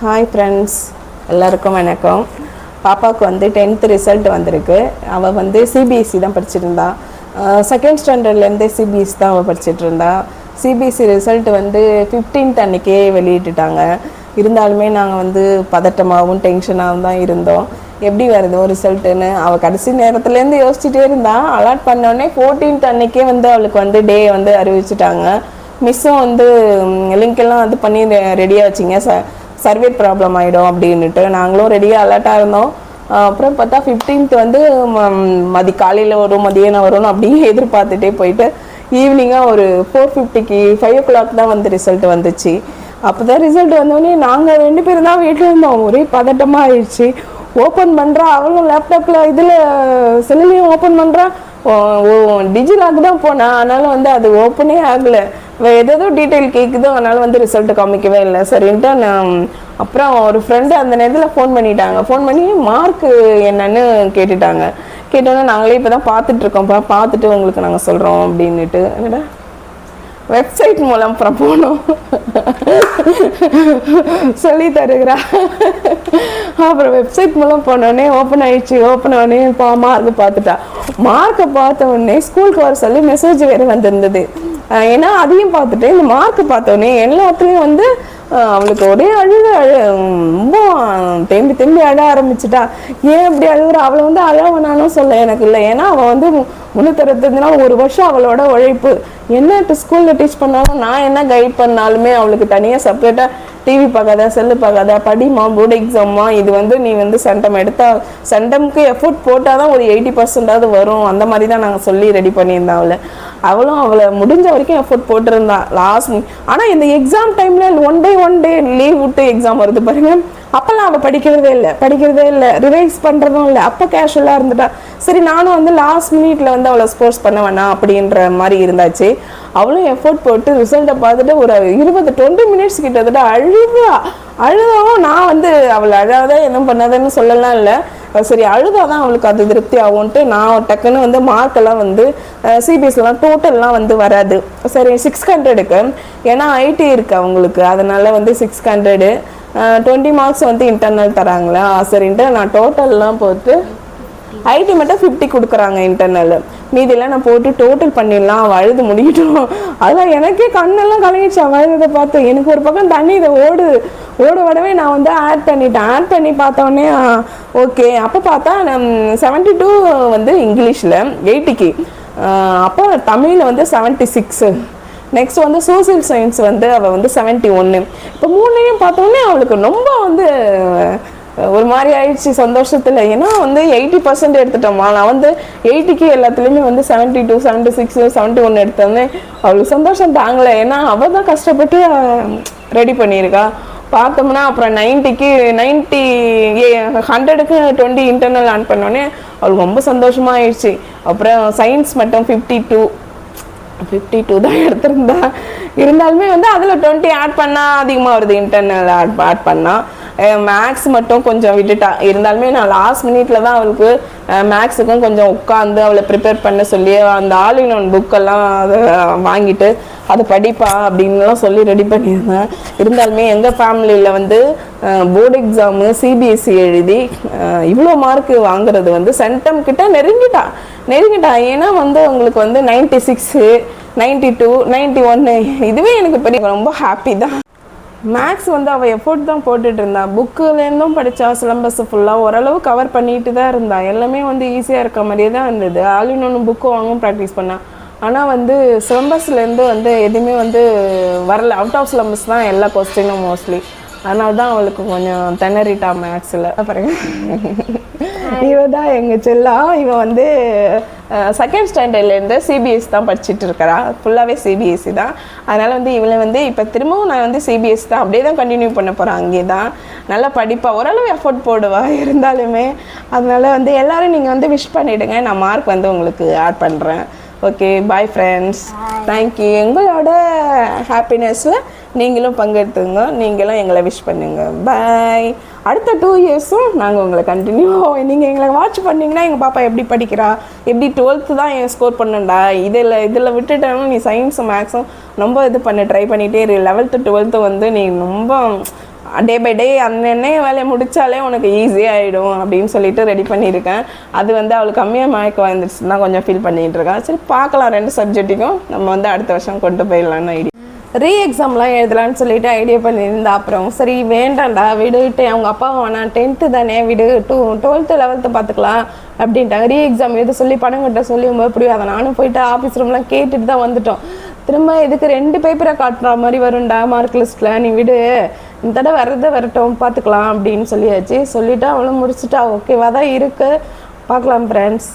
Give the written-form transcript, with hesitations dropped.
Hi friends, எல்லாருக்கும் வணக்கம். பாப்பாவுக்கு வந்து 10th ரிசல்ட் வந்திருக்கு. அவள் வந்து சிபிஎஸ்சி தான் படிச்சுருந்தா. செகண்ட் ஸ்டாண்டர்ட்லேருந்தே சிபிஎஸ்சி தான் அவள் படிச்சுட்டு இருந்தா. சிபிஎஸ்சி ரிசல்ட் வந்து 15th அன்றைக்கே வெளியிட்டுட்டாங்க. இருந்தாலுமே நாங்கள் வந்து பதட்டமாகவும் டென்ஷனாகவும் தான் இருந்தோம். எப்படி வருதோ ரிசல்ட்டுன்னு அவள் கடைசி நேரத்துலேருந்து யோசிச்சுட்டே இருந்தா. அலாட் பண்ணோடனே 14th அன்றைக்கே வந்து அவளுக்கு வந்து டே வந்து அறிவிச்சிட்டாங்க. மிஸ்ஸும் வந்து லிங்க்கெல்லாம் இது பண்ணி ரெடியாக வச்சிங்க, சர்வே ப்ராப்ளம் ஆகிடும் அப்படின்ட்டு நாங்களும் ரெடியாக அலர்ட்டாக இருந்தோம். அப்புறம் பார்த்தா 15th வந்து காலையில் வரும், மதியானம் வரும்னு அப்படியே எதிர்பார்த்துட்டே போயிட்டு ஈவினிங்காக ஒரு 4:50க்கு 5 o'clock தான் வந்து ரிசல்ட் வந்துச்சு. அப்போ தான் ரிசல்ட் வந்தோடனே நாங்கள் 2 பேரும் தான் வீட்டில் இருந்தோம். ஒரே பதட்டமாக ஆயிடுச்சு. ஓப்பன் பண்ணுறா, அவளும் லேப்டாப்பில் இதில் செல்லுலையும் ஓப்பன் பண்ணுறா. டிஜிலாக் தான் போனேன், அதனால் வந்து அது ஓப்பனே ஆகலை. ஏதோ டீட்டெயில் கேட்குதோ, அதனால் வந்து ரிசல்ட்டு காமிக்கவே இல்லை. சரின்ட்டு நான் அப்புறம் ஒரு ஃப்ரெண்டு அந்த நேரத்தில் ஃபோன் பண்ணிட்டாங்க. ஃபோன் பண்ணி மார்க்கு என்னன்னு கேட்டுட்டாங்க. கேட்டோன்னே நாங்களே இப்போ தான் பார்த்துட்ருக்கோம்ப்பா, பார்த்துட்டு உங்களுக்கு நாங்கள் சொல்கிறோம் அப்படின்னுட்டு. என்னடா வெப்சைட் மூலம் அப்புறம் போனோம் சொல்லி தருகிறா. அப்புறம் வெப்சைட் மூலம் போனோடனே ஓப்பன் ஆயிடுச்சு. ஓப்பன் ஆனே மார்க் பார்த்துட்டா. மார்க்கை பார்த்த உடனே ஸ்கூலுக்கு வர சொல்லி மெசேஜ் வேறு வந்திருந்தது. ஏன்னா அதையும் பார்த்துட்டு இந்த மார்க்கு பார்த்தோன்னே எல்லாத்துலேயும் வந்து அவளுக்கு ஒரே ரொம்ப தேம்பி அழ ஆரம்பிச்சுட்டா. ஏன் அப்படி அழுகுறா? அவளை வந்து அழவனானும் சொல்ல எனக்கு இல்லை. ஏன்னா அவள் வந்து 365 நாள், ஒரு வருஷம் அவளோட உழைப்பு. என்ன ஸ்கூலில் டீச் பண்ணாலும், நான் என்ன கைட் பண்ணாலுமே அவளுக்கு தனியாக செப்பரேட்டாக டிவி பார்க்காத, செல்லு பார்க்காத, படிமா, போர்டு எக்ஸாமா, இது வந்து நீ வந்து சென்டம் எடுத்தா, சென்டம்க்கு எஃபோர்ட் போட்டால் தான் ஒரு 80% வரும். அந்த மாதிரி தான் நாங்கள் சொல்லி ரெடி பண்ணியிருந்தோம். அவளை முடிஞ்ச வரைக்கும் எஃபோர்ட் போட்டிருந்தா லாஸ்ட். ஆனால் இந்த எக்ஸாம் டைமில் ஒன் டே லீவ் விட்டு எக்ஸாம் வருது பாருங்க. அப்போல்லாம் அவள் படிக்கிறதே இல்லை, ரிவைஸ் பண்ணுறதும் இல்லை. அப்போ கேஷுவலாக இருந்துட்டா. சரி, நானும் வந்து லாஸ்ட் மினிட்ல வந்து அவளை ஸ்போர்ட்ஸ் பண்ண வேணாம் அப்படின்ற மாதிரி இருந்தாச்சு. அவளும் எஃபோர்ட் போட்டு ரிசல்ட்டை பார்த்துட்டு ஒரு 20 மினிட்ஸ் கிட்டத்தட்ட அழுதாவும் நான் வந்து அவளை அழாத எதுவும் பண்ணாதன்னு சொல்லலாம் இல்லை. சரி, அழுதாதான் அவளுக்கு அது திருப்தி ஆகும்ன்ட்டு நான் டக்குன்னு வந்து மார்க்கெல்லாம் வந்து சிபிஎஸ்சிலாம் டோட்டல்லாம் வந்து வராது. சரி, 600க்கு, ஏன்னா ஐடி இருக்குது அவங்களுக்கு, அதனால வந்து 600, 20 மார்க்ஸ் வந்து இன்டர்னல் தராங்களா. சரின்ட்டு நான் டோட்டல்லாம் போட்டு ஐடி மட்டும் 50 கொடுக்குறாங்க இன்டர்னல். மீதியெல்லாம் நான் போட்டு டோட்டல் பண்ணிடலாம், அழுது முடிக்கிட்டோம். அதெல்லாம் எனக்கே கண்ணெல்லாம் கலங்கிடுச்சு அழுதை பார்த்து. எனக்கு ஒரு பக்கம் தண்ணி இதை ஓடவே நான் வந்து ஆட் பண்ணி பார்த்தோன்னே ஓகே. அப்போ பார்த்தா 72 வந்து இங்கிலீஷில் 80க்கு, அப்போ தமிழில் வந்து 76, நெக்ஸ்ட் வந்து சோசியல் சயின்ஸ் வந்து அவள் வந்து 71. இப்போ 3 பார்த்தோன்னே அவளுக்கு ரொம்ப வந்து ஒரு மாதிரி ஆயிடுச்சு சந்தோஷத்தில். ஏன்னா வந்து 80% எடுத்துட்டோமா. நான் வந்து 80க்கு எல்லாத்துலேயுமே வந்து 72, 76, 71 எடுத்தோன்னே அவளுக்கு சந்தோஷம் தாங்கலை. ஏன்னா அவள் தான் கஷ்டப்பட்டு ரெடி பண்ணியிருக்கா. பார்த்தோம்னா அப்புறம் 90க்கு 100க்கு 20 இன்டர்னல் ஆன் பண்ணோடனே அவளுக்கு ரொம்ப சந்தோஷமாக ஆயிடுச்சு. அப்புறம் சயின்ஸ் மட்டும் 52 தான் எடுத்திருந்தா. இருந்தாலுமே வந்து அதில் 20 ஆட் பண்ணால் அதிகமாக வருது, இன்டர்னல் ஆட் பண்ணால். மேக்ஸ் மட்டும் கொஞ்சம் விட்டுட்டா. இருந்தாலுமே நான் லாஸ்ட் மினிட்ல தான் அவளுக்கு மேக்ஸுக்கும் கொஞ்சம் உட்காந்து அவளை ப்ரிப்பேர் பண்ண சொல்லி அந்த ஆல் இன் ஒன் புக்கெல்லாம் அதை வாங்கிட்டு அதை படிப்பா அப்படின்லாம் சொல்லி ரெடி பண்ணியிருந்தேன். இருந்தாலுமே எங்கள் ஃபேமிலியில் வந்து போர்டு எக்ஸாமு சிபிஎஸ்சி எழுதி இவ்வளோ மார்க்கு வாங்குறது வந்து சென்டம் கிட்ட நெருங்கிட்டா. ஏன்னா வந்து உங்களுக்கு வந்து 96, 92, 91, இதுவே எனக்கு பெரிய ரொம்ப ஹாப்பி தான். மேக்ஸ் வந்து அவள் எஃபோர்ட் தான் போட்டுட்டு இருந்தா. புக்குலேருந்தும் படித்தா, சிலபஸ் ஃபுல்லாக ஓரளவு கவர் பண்ணிட்டு தான் இருந்தா. எல்லாமே வந்து ஈஸியாக இருக்க மாதிரியே தான் இருந்தது. ஆல் இன் ஒன்று புக்கு வாங்கவும் ப்ராக்டிஸ் பண்ணா. ஆனால் வந்து சிலபஸ்லேருந்து வந்து எதுவுமே வந்து வரல. அவுட் ஆஃப் சிலபஸ் தான் எல்லா கொஸ்டினும் மோஸ்ட்லி. அதனால தான் அவளுக்கு கொஞ்சம் திணறிட்டா மேக்ஸில். பாருங்க, இவ தான் எங்கள் செல்லா. இவன் வந்து செகண்ட் ஸ்டாண்டர்ட்லேருந்து சிபிஎஸ்சி தான் படிச்சுட்டு இருக்கிறா. ஃபுல்லாகவே சிபிஎஸ்சி தான். அதனால் வந்து இவளை வந்து இப்போ திரும்பவும் நான் வந்து சிபிஎஸ்சி தான் அப்படியே தான் கண்டினியூ பண்ண போகிறேன். அங்கே தான் நல்லா படிப்பா, ஓரளவு எஃபோர்ட் போடுவா இருந்தாலுமே. அதனால் வந்து எல்லோரும் நீங்கள் வந்து விஷ் பண்ணிவிடுங்க. நான் மார்க் வந்து உங்களுக்கு ஆட் பண்ணுறேன். Okay, bye friends, thank you. எங்களோட ஹாப்பினஸில் நீங்களும் பங்கெடுத்துங்க. நீங்களும் எங்களை விஷ் பண்ணுங்க. பாய். அடுத்த 2 இயர்ஸும் நாங்கள் உங்களை கண்டினியூ, நீங்கள் எங்களை வாட்ச் பண்ணிங்கன்னா எங்கள் பாப்பா எப்படி படிக்கிறா, எப்படி 12th தான் ஸ்கோர் பண்ணண்டா, இதில் விட்டுட்டேன்னா நீ சயின்ஸும் மேக்ஸும் ரொம்ப இது பண்ண ட்ரை பண்ணிகிட்டே இரு. 11th 12th வந்து நீ ரொம்ப டே பை டே அந்த வேலையை முடித்தாலே உனக்கு ஈஸியாகிடும் அப்படின்னு சொல்லிட்டு ரெடி பண்ணியிருக்கேன். அது வந்து அவளுக்கு கம்மியாக மார்க் வந்துடுச்சுன்னா கொஞ்சம் ஃபீல் பண்ணிகிட்டு இருக்கேன். சரி பார்க்கலாம், 2 சப்ஜெக்ட்டுக்கும் நம்ம வந்து அடுத்த வருஷம் கொண்டு போயிடலான்னு ஐடியா. எக்ஸாம்லாம் எழுதலான்னு சொல்லிட்டு ஐடியா பண்ணியிருந்தா. அப்புறம் சரி வேண்டாம்டா விடுவிட்டு, அவங்க அப்பா வேணாம் 10th தானே விடு, 12th 11th பார்த்துக்கலாம் அப்படின்ட்டாங்க. எக்ஸாம் எழுத சொல்லி பணம் கட்ட சொல்லி எப்படியும் அதை நானும் போயிட்டு ஆஃபீஸ் ரூம்லாம் கேட்டுட்டு தான் வந்துட்டோம். திரும்ப இதுக்கு 2 பேப்பரை காட்டுற மாதிரி வரும்டா மார்க் லிஸ்ட்டில், நீ விடு இந்த தடவை வரட்டும் பார்த்துக்கலாம் அப்படின்னு சொல்லியாச்சு. சொல்லிவிட்டு அவளும் முடிச்சுட்டா. ஓகேவா தான் இருக்குது, பார்க்கலாம் ஃப்ரெண்ட்ஸ்.